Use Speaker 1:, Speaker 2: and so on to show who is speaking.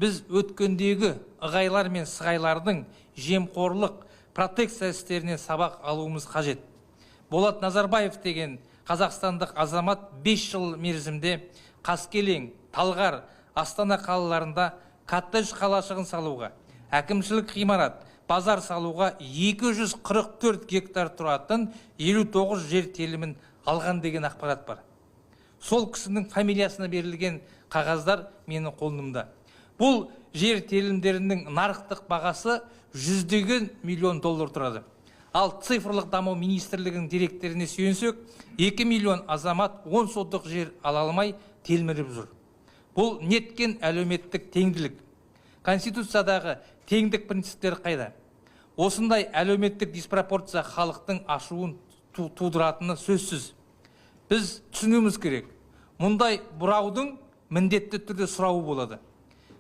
Speaker 1: Біз өткендегі ығайлар мен сығайлардың жемқорлық, протекция істерінен сабақ алуымыз қажет. Болат Назарбаев деген қазақстандық азамат 5 жыл мерзімде Қаскелең, Талғар, Астана қалаларында коттедж қалашығын салуға, әкімшілік ғимарат, базар салуға 244 гектар тұратын 59 жер телімін алған деген ақпарат бар. Сол кісінің фамилиясына берілген қағаздар менің қолымда. Бұл жер телімдерінің нарықтық бағасы $100 миллион тұрады. Ал цифрлық даму министрлігінің директорына сүйенсек, 2 миллион азамат 10 сотық жер ала алмай телміріп жүр. Бұл неткен әлеуметтік теңділік? Конституциядағы теңдік принциптері қайда? Осындай әлеуметтік диспропорция халықтың ашуын тудыратыны сөзсіз. Біз түсінуіміз керек. Мұндай бұраудың міндетті түрде сұрауы болады.